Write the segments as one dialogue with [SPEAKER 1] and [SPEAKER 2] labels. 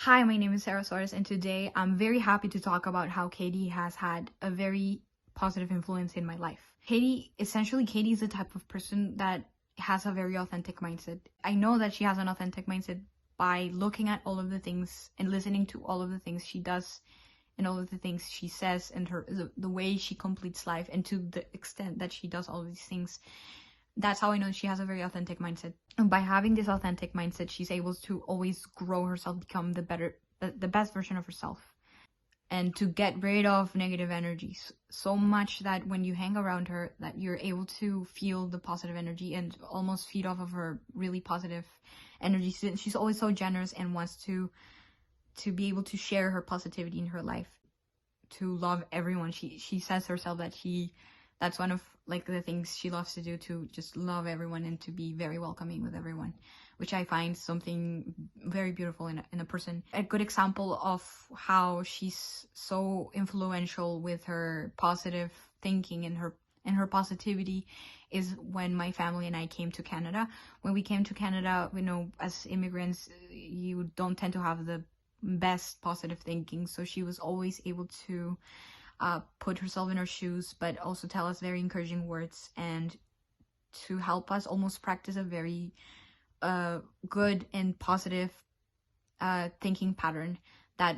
[SPEAKER 1] Hi, my name is Sara, and today I'm very happy to talk about how Katy has had a very positive influence in my life. Katy is the type of person that has a very authentic mindset. I know that she has an authentic mindset by looking at all of the things and listening to all of the things she does and all of the things she says and the way she completes life, and to the extent that she does all of these things. That's how I know she has a very authentic mindset. And by having this authentic mindset, she's able to always grow herself, become the best version of herself, and to get rid of negative energies so much that when you hang around her, that you're able to feel the positive energy and almost feed off of her really positive energy. She's always so generous and wants to be able to share her positivity in her life, to love everyone. She says herself that that's one of like the things she loves to do, to just love everyone and to be very welcoming with everyone, which I find something very beautiful in a person. A good example of how she's so influential with her positive thinking and her positivity is when my family and I came to Canada. When we came to Canada, as immigrants, you don't tend to have the best positive thinking, so she was always able to put herself in her shoes, but also tell us very encouraging words and to help us almost practice a very good and positive thinking pattern that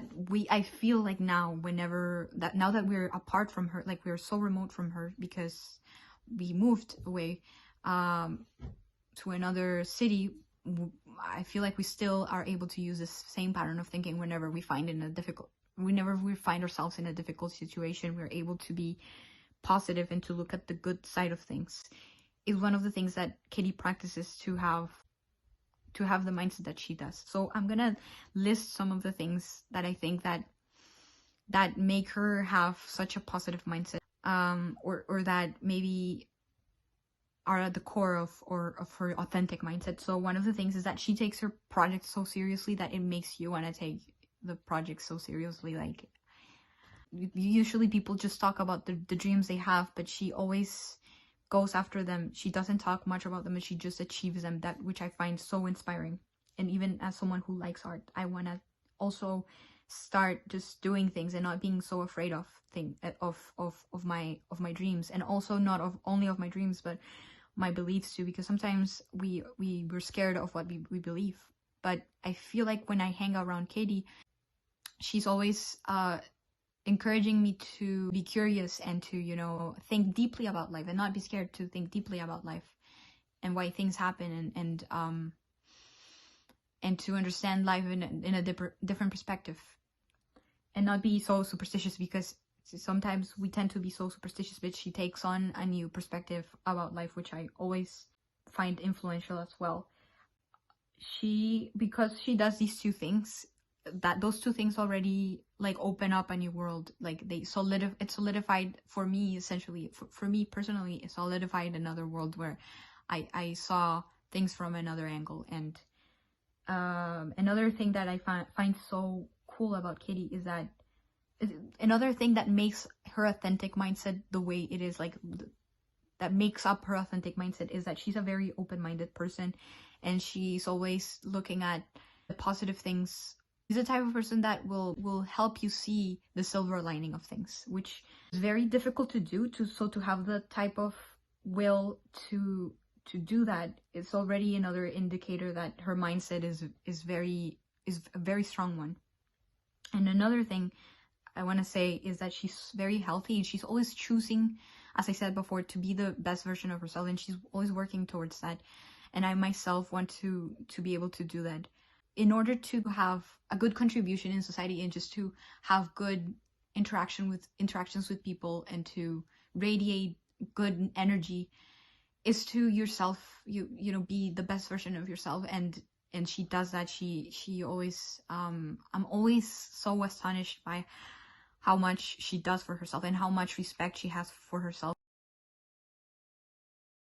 [SPEAKER 1] I feel like now that we're apart from her, like we're so remote from her because we moved away to another city, I feel like we still are able to use this same pattern of thinking whenever we find ourselves in a difficult situation. We're able to be positive and to look at the good side of things. Is one of the things that Katy practices to have the mindset that she does. So I'm gonna list some of the things that I think that make her have such a positive mindset, or that maybe are at the core of her authentic mindset. So one of the things is that she takes her project so seriously that it makes you want to take the project so seriously. Like, usually people just talk about the dreams they have, but she always goes after them. She doesn't talk much about them, and she just achieves them, which I find so inspiring. And even as someone who likes art, I want to also start just doing things and not being so afraid of my dreams, and also not only of my dreams, but my beliefs too, because sometimes we're scared of what we believe. But I feel like when I hang around Katy, she's always encouraging me to be curious and to think deeply about life and not be scared to think deeply about life and why things happen, and to understand life in a different perspective and not be so superstitious, because sometimes we tend to be so superstitious, but she takes on a new perspective about life, which I always find influential as well. Because she does these two things, those two things already like open up a new world. Like it solidified for me, essentially, for me personally, it solidified another world where I saw things from another angle. And another thing that I find so cool about Katy is that another thing that makes her authentic mindset the way it is, like that makes up her authentic mindset, is that she's a very open-minded person, and she's always looking at the positive things. She's the type of person that will help you see the silver lining of things, which is very difficult to do. To have the type of will to do that, it's already another indicator that her mindset is a very strong one. And another thing I want to say is that she's very healthy, and she's always choosing, as I said before, to be the best version of herself, and she's always working towards that. And I myself want to be able to do that in order to have a good contribution in society, and just to have good interactions with people, and to radiate good energy, is to yourself, be the best version of yourself. And she does that. She always I'm always so astonished by how much she does for herself and how much respect she has for herself.